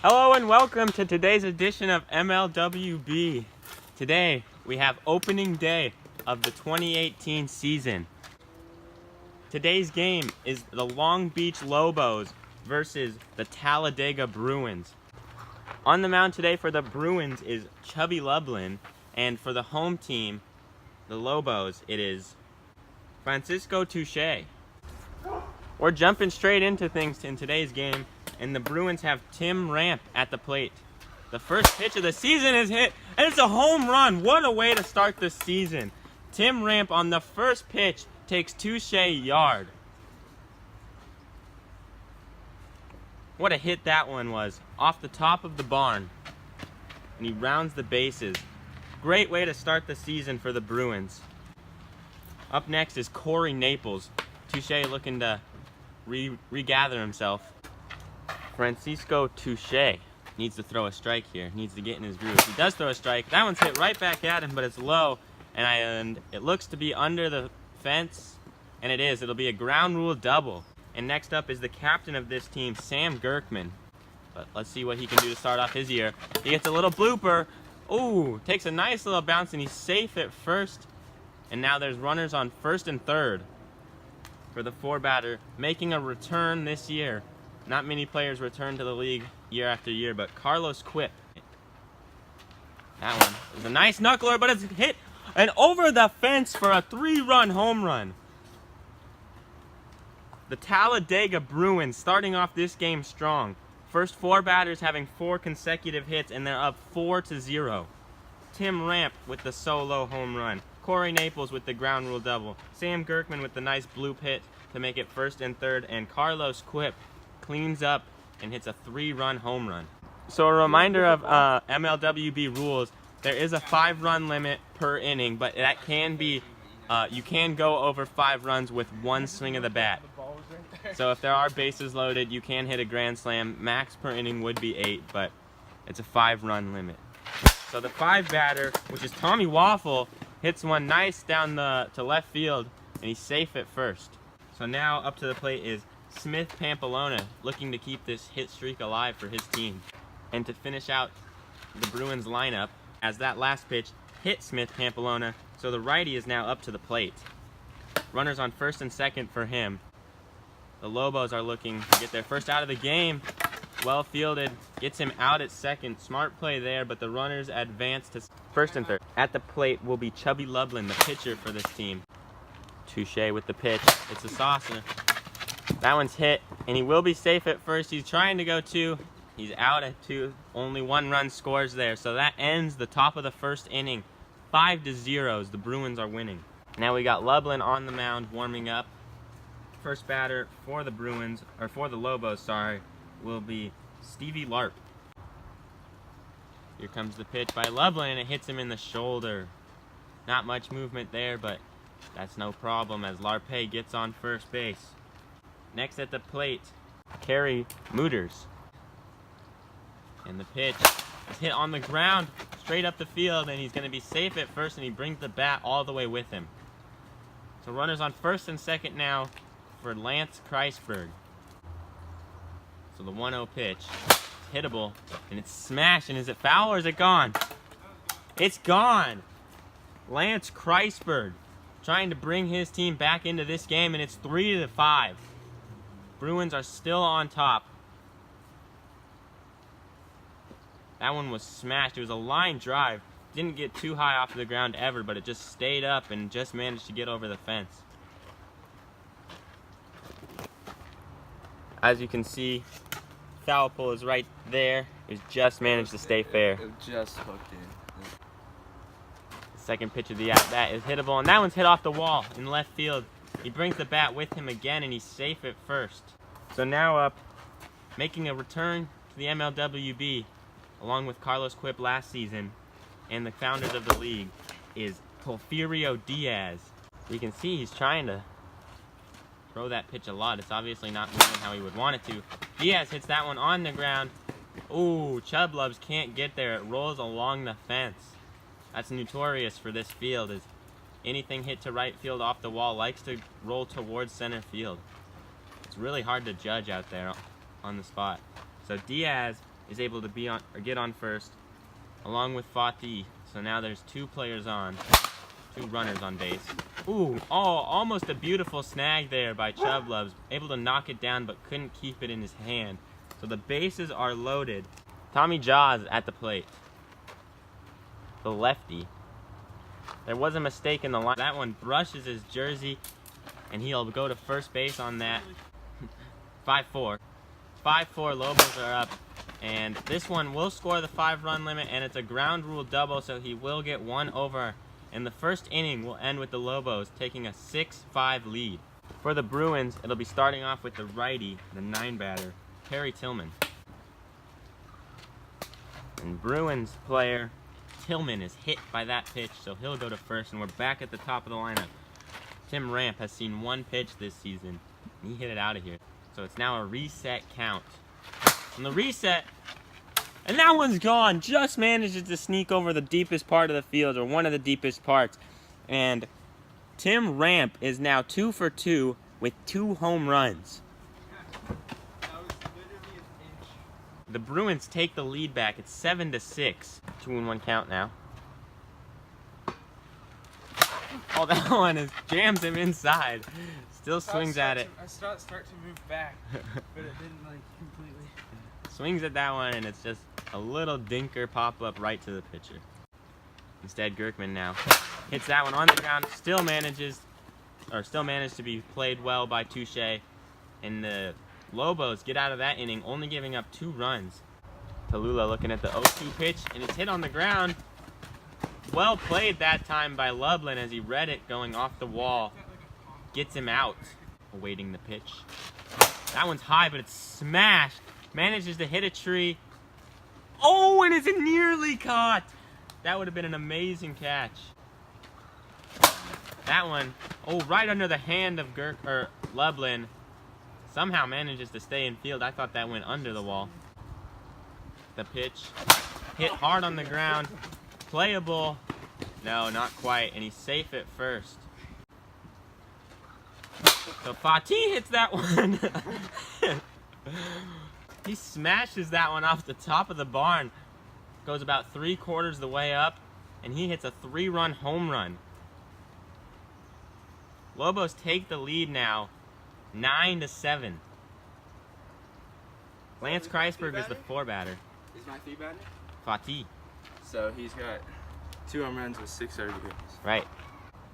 Hello and welcome to today's edition of MLWB. Today we have opening day of the 2018 season. Today's game is the Long Beach Lobos versus the Talladega Bruins. On the mound today for the Bruins is Chubby Lublin, and for the home team, the Lobos, it is Francisco Touche. We're jumping straight into things in today's game, and the Bruins have Tim Ramp at the plate. The first pitch of the season is hit, and it's a home run. What a way to start the season. Tim Ramp on the first pitch takes Touche yard. What a hit that one was. Off the top of the barn. And he rounds the bases. Great way to start the season for the Bruins. Up next is Corey Naples. Touche looking to regather himself. Francisco Touche needs to throw a strike here. Needs to get in his groove. He does throw a strike. That one's hit right back at him, but it's low. And it looks to be under the fence. And it is. It'll be a ground rule double. And next up is the captain of this team, Sam Gerkman. But let's see what he can do to start off his year. He gets a little blooper. Ooh, takes a nice little bounce, and he's safe at first. And now there's runners on first and third for the four-batter, making a return this year. Not many players return to the league year after year, but Carlos Quip. That one is a nice knuckler, but it's hit and over the fence for a 3-run home run. The Talladega Bruins starting off this game strong. First four batters having 4 consecutive hits, and they're up 4-0. Tim Ramp with the solo home run. Corey Naples with the ground rule double. Sam Gerkman with the nice bloop hit to make it first and third. And Carlos Quip cleans up and hits a 3-run home run. So a reminder of MLWB rules. There is a 5-run limit per inning, but that can be, you can go over 5 runs with 1 swing of the bat. So if there are bases loaded, you can hit a grand slam. Max per inning would be 8, but it's a 5-run limit. So the 5-batter, which is Tommy Waffle, hits one nice down to left field, and he's safe at first. So now up to the plate is Smith Pampelona, looking to keep this hit streak alive for his team. And to finish out the Bruins lineup, as that last pitch hit Smith Pampelona, so the righty is now up to the plate. Runners on first and second for him. The Lobos are looking to get their first out of the game. Well fielded, gets him out at second. Smart play there, but the runners advance to first and third. At the plate will be Chubby Lublin, the pitcher for this team. Touche with the pitch. It's a saucer. That one's hit, and he will be safe at first. He's trying to go 2. He's out at 2. Only 1 run scores there. So that ends the top of the first inning. 5-0. The Bruins are winning. Now we got Lublin on the mound warming up. First batter for the Bruins, or for the Lobos, sorry, will be Stevie Larp. Here comes the pitch by Lublin, and it hits him in the shoulder. Not much movement there, but that's no problem as Larpe gets on first base. Next at the plate, Kerry Mooters. And the pitch is hit on the ground, straight up the field, and he's going to be safe at first, and he brings the bat all the way with him. So runners on first and second now for Lance Kreisberg. So the 1-0 pitch is hittable, and it's smashed, and is it foul or is it gone? It's gone! Lance Kreisberg trying to bring his team back into this game, and it's 3-5. Bruins are still on top. That one was smashed. It was a line drive. Didn't get too high off the ground ever, but it just stayed up and just managed to get over the fence. As you can see, foul pole is right there. It just managed to stay fair. It just hooked in. Second pitch of the at-bat is hittable, and that one's hit off the wall in left field. He brings the bat with him again, and he's safe at first. So now up, making a return to the MLWB, along with Carlos Quip last season, and the founders of the league, is Porfirio Diaz. You can see he's trying to throw that pitch a lot. It's obviously not moving how he would want it to. Diaz hits that one on the ground. Ooh, Chub Lubs can't get there. It rolls along the fence. That's notorious for this field, is anything hit to right field off the wall likes to roll towards center field. It's really hard to judge out there on the spot. So Diaz is able to be on or get on first, along with Fatih. So now there's 2 players on, 2 runners on base. Ooh, oh, almost a beautiful snag there by Chublubs. Able to knock it down, but couldn't keep it in his hand. So the bases are loaded. Tommy Jaws at the plate. The lefty. There was a mistake in the line. That one brushes his jersey, and he'll go to first base on that. 5-4. 5-4, Lobos are up. And this one will score the 5-run limit, and it's a ground rule double, so he will get 1 over. And the first inning will end with the Lobos taking a 6-5 lead. For the Bruins, it'll be starting off with the righty, the 9-batter, Perry Tillman. And Bruins player Tillman is hit by that pitch, so he'll go to first, and we're back at the top of the lineup. Tim Ramp has seen 1 pitch this season, and he hit it out of here. So it's now a reset count. And the reset, and that one's gone. Just manages to sneak over the deepest part of the field, or one of the deepest parts. And Tim Ramp is now 2 for 2 with 2 home runs. That was literally an inch. The Bruins take the lead back. It's 7-6. 2-1 count now. Oh, that one jams him inside. Still swings at it. I start to move back, but it didn't like completely. Swings at that one, and it's just a little dinker pop-up right to the pitcher. Instead, Gerkman now hits that one on the ground. Still managed to be played well by Touche, and the Lobos get out of that inning, only giving up 2 runs. Tallulah looking at the 0-2 pitch, and it's hit on the ground. Well played that time by Lublin as he read it going off the wall. Gets him out. Awaiting the pitch. That one's high, but it's smashed. Manages to hit a tree. Oh, and it's nearly caught. That would have been an amazing catch. That one, oh, right under the hand of Lublin. Somehow manages to stay in field. I thought that went under the wall. The pitch hit hard on the ground. Playable. No, not quite. And he's safe at first. So Fatih hits that one. He smashes that one off the top of the barn. Goes about 3/4 of the way up. And he hits a 3-run home run. Lobos take the lead now. 9-7. Lance Kreisberg is the 4-batter. Is my 3-batter? Fatih. So he's got 2 home runs with 6 RBIs. Right.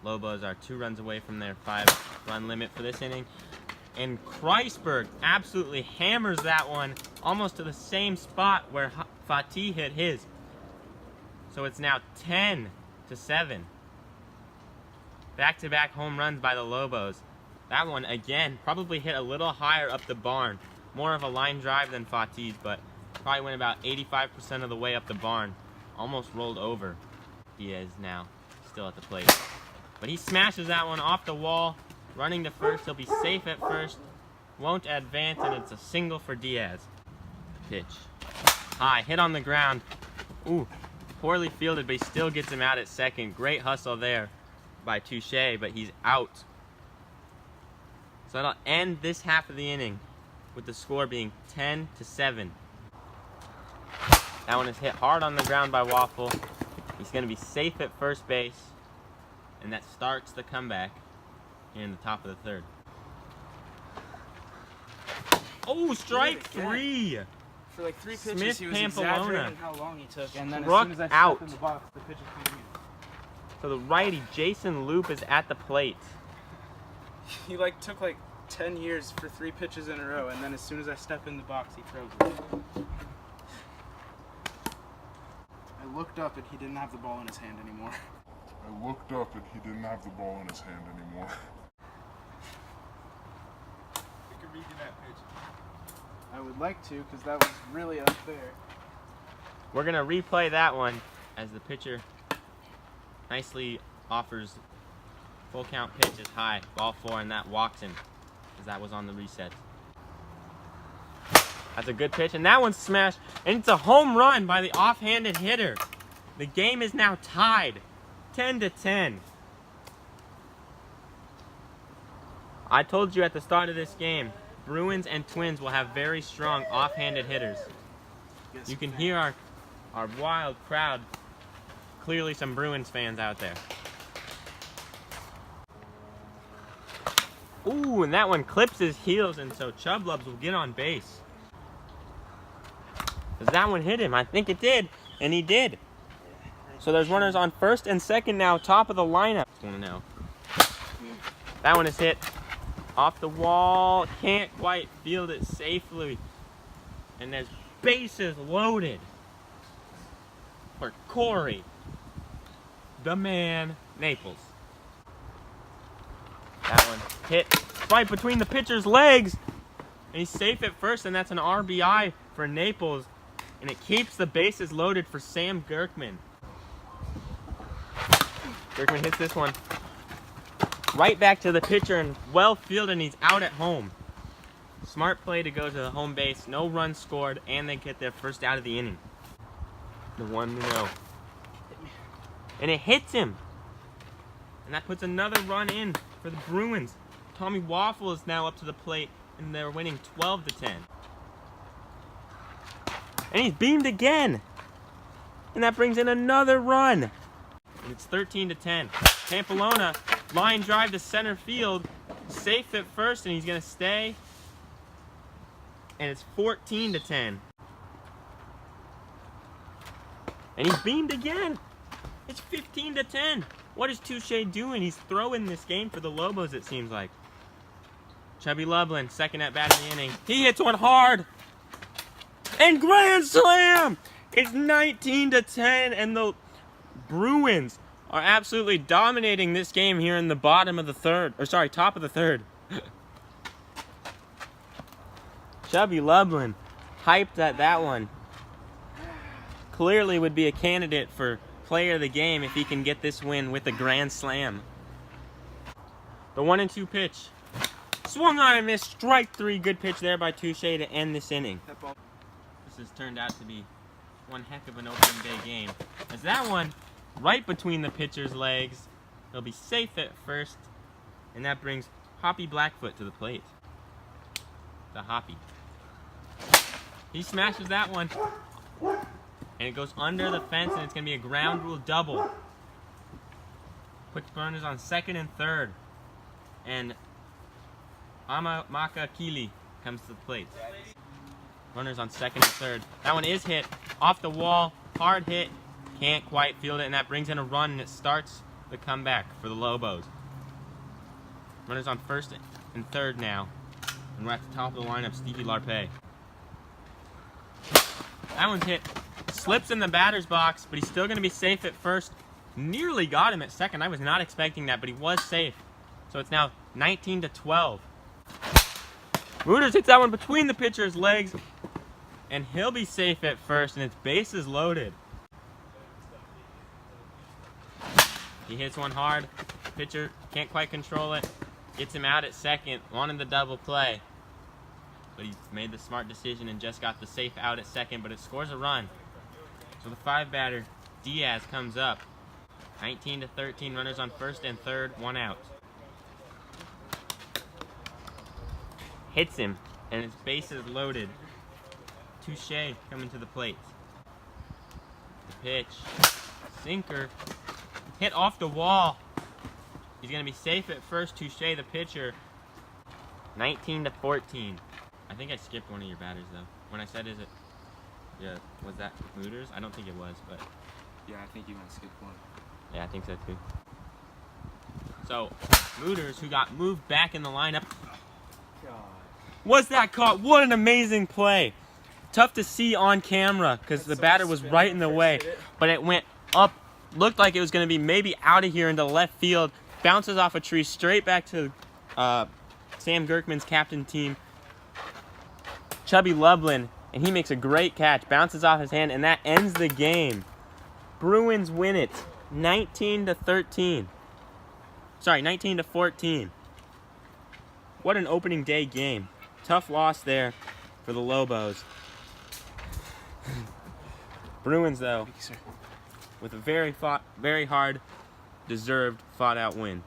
Lobos are 2 runs away from their 5-run limit for this inning. And Kreisberg absolutely hammers that one almost to the same spot where Fatih hit his. So it's now 10-7. Back-to-back home runs by the Lobos. That one, again, probably hit a little higher up the barn. More of a line drive than Fatih's, but probably went about 85% of the way up the barn. Almost rolled over. Diaz now still at the plate. But he smashes that one off the wall. Running to first. He'll be safe at first. Won't advance, and it's a single for Diaz. Pitch. High. Hit on the ground. Ooh. Poorly fielded, but he still gets him out at second. Great hustle there by Touche, but he's out. So that'll end this half of the inning with the score being 10-7. That one is hit hard on the ground by Waffle. He's going to be safe at first base, and that starts the comeback here in the top of the 3rd. Oh, strike 3! For like 3 pitches, Smith he was Pampelona. exaggerating how long he took, and then Struck as soon as I out. stepped in the box, the pitch was coming So the righty, Jason Loop, is at the plate. in. He like took like 10 years for 3 pitches in a row, and then as soon as I step in the box, he throws it. I looked up and he didn't have the ball in his hand anymore. I would like to, because that was really unfair. We're going to replay that one as the pitcher nicely offers full count pitch is high, ball 4, and that walks him as that was on the reset. That's a good pitch, and that one's smashed, and it's a home run by the offhanded hitter. The game is now tied, 10-10. I told you at the start of this game, Bruins and Twins will have very strong offhanded hitters. Yes, You can hear our wild crowd. Clearly some Bruins fans out there. Ooh, and that one clips his heels, and so Chublubs will get on base. Does that one hit him? I think it did, and he did. So there's runners on first and second now, top of the lineup. Now. That one is hit off the wall. Can't quite field it safely. And there's bases loaded for Corey, the man, Naples. That one hit right between the pitcher's legs. And he's safe at first, and that's an RBI for Naples. And it keeps the bases loaded for Sam Gerkman. Gerkman hits this one right back to the pitcher and well fielded, and he's out at home. Smart play to go to the home base. No runs scored, and they get their first out of the inning. The 1-0. And it hits him. And that puts another run in for the Bruins. Tommy Waffle is now up to the plate, and they're winning 12-10. And he's beamed again. And that brings in another run. And it's 13-10. Pampelona, line drive to center field. Safe at first, and he's going to stay. And it's 14-10. And he's beamed again. It's 15-10. What is Touche doing? He's throwing this game for the Lobos, it seems like. Chubby Lublin, second at bat of the inning. He hits one hard. And grand slam! It's 19-10, and the Bruins are absolutely dominating this game here in the bottom of the third. Or sorry, top of the third. Chubby Lublin, hyped at that one. Clearly would be a candidate for player of the game if he can get this win with a grand slam. The 1-2 pitch. Swung on and missed. Strike three. Good pitch there by Touche to end this inning. This has turned out to be one heck of an opening day game. As that one right between the pitcher's legs. He'll be safe at first. And that brings Hoppy Blackfoot to the plate. The Hoppy. He smashes that one. And it goes under the fence, and it's going to be a ground rule double. Quick runners on second and third. And Maka Kili comes to the plate. Runners on second and third. That one is hit off the wall. Hard hit. Can't quite field it, and that brings in a run, and it starts the comeback for the Lobos. Runners on first and third now. And we're at the top of the lineup, Stevie Larpe. That one's hit. Slips in the batter's box, but he's still going to be safe at first. Nearly got him at second. I was not expecting that, but he was safe. So it's now 19-12. Rooters hits that one between the pitcher's legs, and he'll be safe at first, and it's bases loaded. He hits one hard. Pitcher can't quite control it. Gets him out at second. Wanted the double play. But he made the smart decision and just got the safe out at second, but it scores a run. So the 5-batter, Diaz, comes up. 19-13, runners on first and third, 1 out. Hits him, and his bases loaded. Touche coming to the plate. The pitch, sinker, hit off the wall. He's going to be safe at first, Touche, the pitcher. 19-14. I think I skipped one of your batters, though. When I said, is it, yeah, was that Looters? I don't think it was, but. Yeah, I think you might skip one. Yeah, I think so, too. So, Looters, who got moved back in the lineup. God. Was that caught? What an amazing play. Tough to see on camera because the batter was right in the way. But it went up, looked like it was going to be maybe out of here into left field. Bounces off a tree straight back to Sam Gerkman's captain team. Chubby Lublin, and he makes a great catch. Bounces off his hand, and that ends the game. Bruins win it 19-13. Sorry, 19-14. What an opening day game. Tough loss there for the Lobos. Bruins, though, with a very hard, deserved, fought-out win.